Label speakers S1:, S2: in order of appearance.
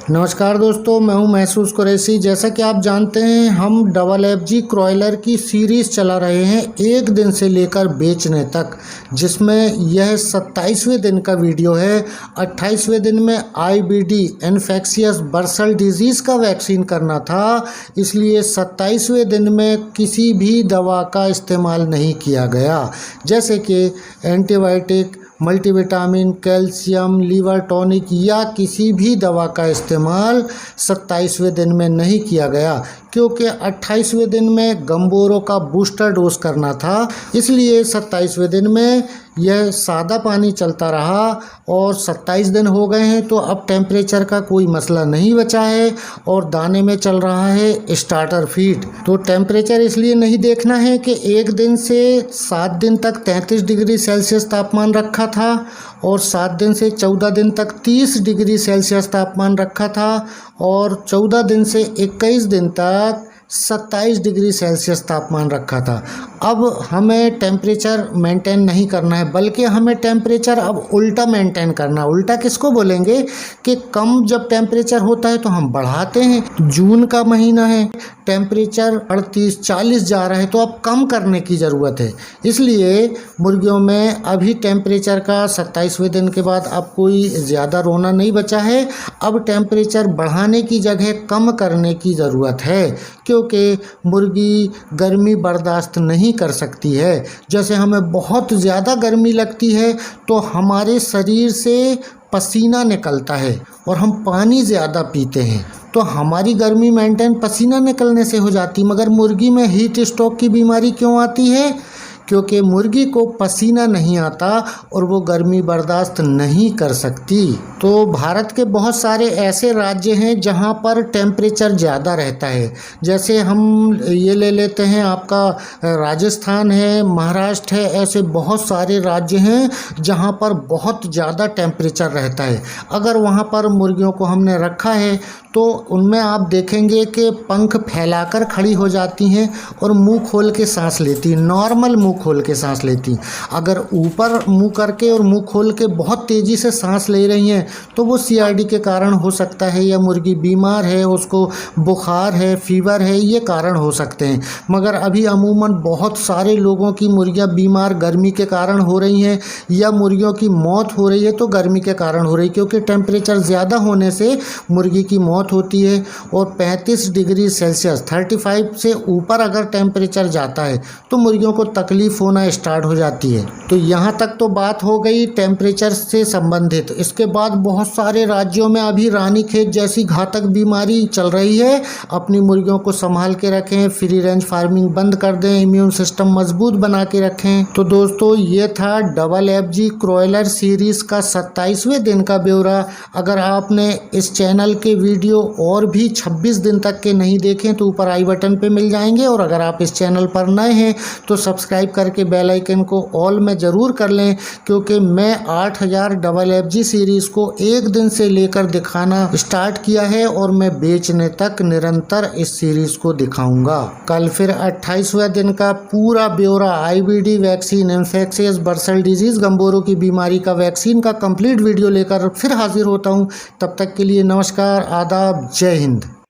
S1: नमस्कार दोस्तों, मैं हूं महसूस कुरैशी। जैसा कि आप जानते हैं, हम डबल एफजी क्रॉयलर की सीरीज़ चला रहे हैं एक दिन से लेकर बेचने तक, जिसमें यह 27वें दिन का वीडियो है। 28वें दिन में आईबीडी इन्फेक्शियस बर्सल डिजीज़ का वैक्सीन करना था, इसलिए 27वें दिन में किसी भी दवा का इस्तेमाल नहीं किया गया, जैसे कि antibiotic, multivitamin, calcium, liver tonic या किसी भी दवा का इस्तेमाल 27वें दिन में नहीं किया गया, क्योंकि 28वें दिन में गंबोरो का बूस्टर डोज करना था। इसलिए 27वें दिन में यह सादा पानी चलता रहा और 27 दिन हो गए हैं, तो अब टेम्परेचर का कोई मसला नहीं बचा है और दाने में चल रहा है स्टार्टर फीड। तो टेम्परेचर इसलिए नहीं देखना है कि एक दिन से 7 दिन तक 33 डिग्री सेल्सियस तापमान रखा था और 7 दिन से 14 दिन तक 30 डिग्री सेल्सियस तापमान रखा था और 14 दिन से 21 दिन तक 27 डिग्री सेल्सियस तापमान रखा था। अब हमें टेम्परेचर मेंटेन नहीं करना है, बल्कि हमें टेम्परेचर अब उल्टा मेंटेन करना है। उल्टा किसको बोलेंगे कि कम जब टेम्परेचर होता है तो हम बढ़ाते हैं। जून का महीना है, टेम्परेचर 38-40 जा रहा है, तो अब कम करने की ज़रूरत है। इसलिए मुर्गियों में अभी टेम्परेचर का 27वें दिन के बाद अब कोई ज़्यादा रोना नहीं बचा है। अब टेम्परेचर बढ़ाने की जगह कम करने की ज़रूरत है, क्योंकि मुर्गी गर्मी बर्दाश्त नहीं कर सकती है। जैसे हमें बहुत ज़्यादा गर्मी लगती है तो हमारे शरीर से पसीना निकलता है और हम पानी ज़्यादा पीते हैं, तो हमारी गर्मी मेंटेन पसीना निकलने से हो जाती। मगर मुर्गी में हीट स्ट्रोक की बीमारी क्यों आती है? क्योंकि मुर्गी को पसीना नहीं आता और वो गर्मी बर्दाश्त नहीं कर सकती। तो भारत के बहुत सारे ऐसे राज्य हैं जहाँ पर टेम्परेचर ज़्यादा रहता है। जैसे हम ये ले लेते हैं, आपका राजस्थान है, महाराष्ट्र है, ऐसे बहुत सारे राज्य हैं जहाँ पर बहुत ज़्यादा टेम्परेचर रहता है। अगर वहाँ पर मुर्गियों को हमने रखा है तो उनमें आप देखेंगे कि पंख फैलाकर खड़ी हो जाती हैं और मुंह खोल के सांस लेती, नॉर्मल मुंह खोल के सांस लेती। अगर ऊपर मुंह करके और मुंह खोल के बहुत तेज़ी से सांस ले रही हैं तो वो सीआरडी के कारण हो सकता है, या मुर्गी बीमार है, उसको बुखार है, फीवर है, ये कारण हो सकते हैं। मगर अभी अमूमन बहुत सारे लोगों की मुर्गियाँ बीमार गर्मी के कारण हो रही हैं, या मुर्गियों की मौत हो रही है तो गर्मी के कारण हो रही है, क्योंकि टेम्परेचर ज़्यादा होने से मुर्गी की मौत होती है। और 35 डिग्री सेल्सियस 35 से ऊपर अगर टेम्परेचर जाता है तो मुर्गियों को तकलीफ होना स्टार्ट हो जाती है। तो यहाँ तक तो बात हो गई टेम्परेचर से संबंधित। इसके बाद बहुत सारे राज्यों में अभी रानीखेत जैसी घातक बीमारी चल रही है। अपनी मुर्गियों को संभाल के रखें, फ्री रेंज फार्मिंग बंद कर दें, इम्यून सिस्टम मजबूत बना के रखें। तो दोस्तों, ये था डबल एफजी क्रॉयलर सीरीज़ का 27वें दिन का ब्यौरा। अगर आपने इस चैनल के वीडियो और भी 26 दिन तक के नहीं देखें तो ऊपर आई बटन पे मिल जाएंगे, और अगर आप इस चैनल पर नए हैं तो सब्सक्राइब करके बेल आइकन को ऑल में ज़रूर कर लें, क्योंकि मैं 8000 डबल एफजी सीरीज़ को एक दिन से लेकर दिखाना स्टार्ट किया है और मैं बेचने तक निरंतर इस सीरीज़ को दिखाऊंगा। कल फिर 28वें दिन का पूरा ब्यौरा IBD vaccine infectious bursal disease Gumboro की बीमारी का वैक्सीन का कंप्लीट वीडियो लेकर फिर हाजिर होता हूँ। तब तक के लिए नमस्कार, आदाब, जय हिंद।